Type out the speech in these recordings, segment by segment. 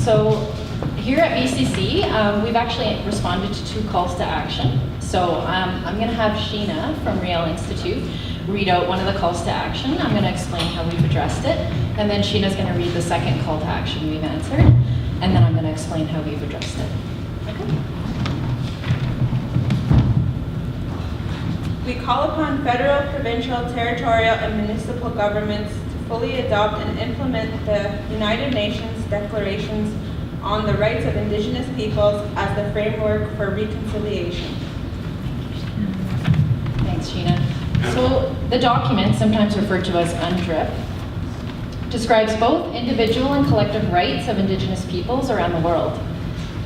So here at BCC, we've actually responded to 2 calls to action. So I'm going to have Sheena from Riel Institute read out one of the calls to action. I'm going to explain how we've addressed it, and then Sheena's going to read the second call to action we've answered, and then I'm going to explain how we've addressed it. Okay. We call upon federal, provincial, territorial, and municipal governments to fully adopt and implement the United Nations Declarations on the Rights of Indigenous Peoples as the framework for reconciliation. Thanks, Sheena. So the document, sometimes referred to as UNDRIP, describes both individual and collective rights of Indigenous peoples around the world.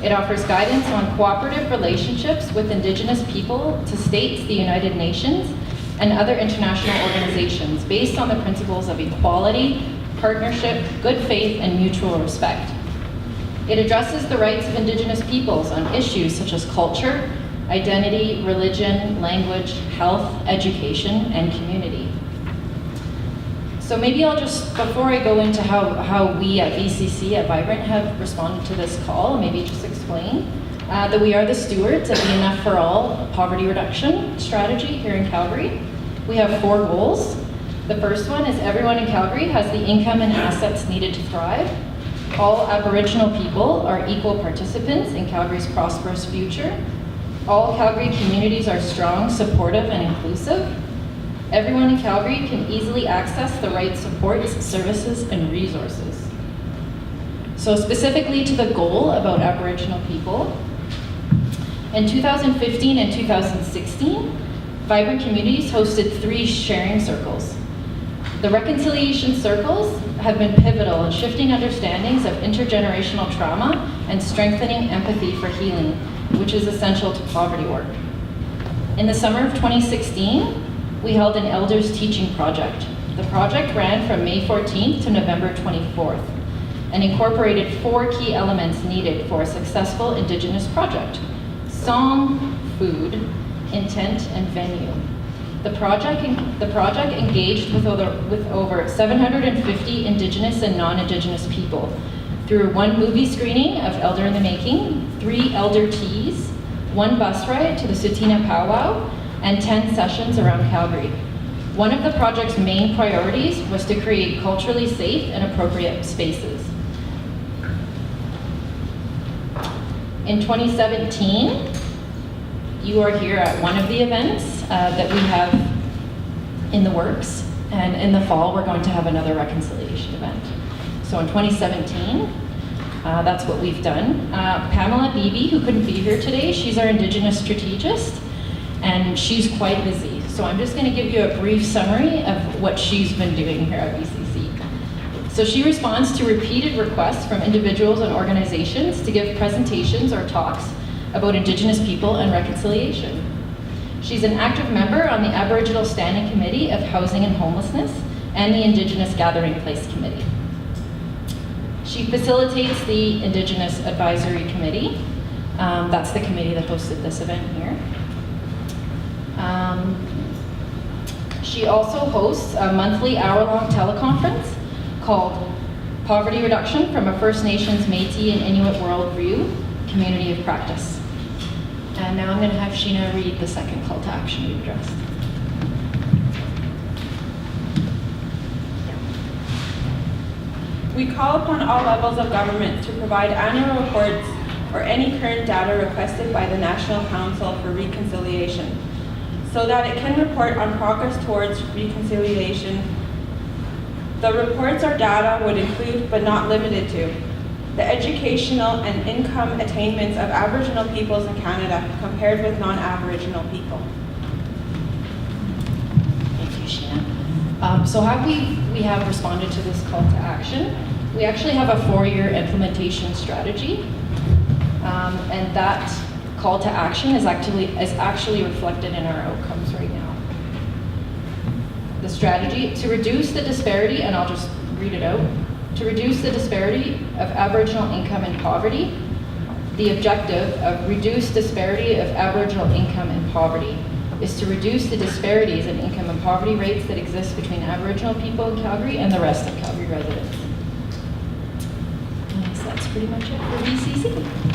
It offers guidance on cooperative relationships with Indigenous people to states, the United Nations, and other international organizations based on the principles of equality, partnership, good faith, and mutual respect. It addresses the rights of Indigenous peoples on issues such as culture, identity, religion, language, health, education, and community. So maybe I'll just, before I go into how we at BCC at Vibrant have responded to this call, maybe just explain that we are the stewards of the Enough for All poverty reduction strategy here in Calgary. We have 4 goals. The first one is everyone in Calgary has the income and assets needed to thrive. All Aboriginal people are equal participants in Calgary's prosperous future. All Calgary communities are strong, supportive, and inclusive. Everyone in Calgary can easily access the right supports, services, and resources. So specifically to the goal about Aboriginal people, in 2015 and 2016, Vibrant Communities hosted 3 sharing circles. The reconciliation circles have been pivotal in shifting understandings of intergenerational trauma and strengthening empathy for healing, which is essential to poverty work. In the summer of 2016, we held an Elders Teaching Project. The project ran from May 14th to November 24th and incorporated 4 key elements needed for a successful Indigenous project: song, food, intent, and venue. The project engaged with over 750 Indigenous and non-Indigenous people through 1 movie screening of Elder in the Making, 3 elder teas, 1 bus ride to the Tsuut'ina Powwow, and 10 sessions around Calgary. One of the project's main priorities was to create culturally safe and appropriate spaces. In 2017, you are here at one of the events that we have in the works, and in the fall we're going to have another reconciliation event. So in 2017, that's what we've done. Pamela Beebe, who couldn't be here today, she's our Indigenous strategist, and she's quite busy. So I'm just going to give you a brief summary of what she's been doing here at BCC. So she responds to repeated requests from individuals and organizations to give presentations or talks about Indigenous people and reconciliation. She's an active member on the Aboriginal Standing Committee of Housing and Homelessness and the Indigenous Gathering Place Committee. She facilitates the Indigenous Advisory Committee. That's the committee that hosted this event here. She also hosts a monthly hour-long teleconference called Poverty Reduction from a First Nations, Métis, and Inuit Worldview, Community of Practice. And now I'm going to have Sheena read the second call to action we addressed. We call upon all levels of government to provide annual reports or any current data requested by the National Council for Reconciliation, so that it can report on progress towards reconciliation. The reports or data would include, but not limited to, the educational and income attainments of Aboriginal peoples in Canada compared with non-Aboriginal people. Thank you, Sheena. So how we have responded to this call to action. We actually have a 4-year implementation strategy, and that call to action is actually reflected in our outcomes right now. The strategy to reduce the disparity, and I'll just read it out, to reduce the disparity of Aboriginal income and poverty. The objective of reduced disparity of Aboriginal income and poverty is to reduce the disparities in income and poverty rates that exist between Aboriginal people in Calgary and the rest of Calgary residents. Yes, that's pretty much it for BCC.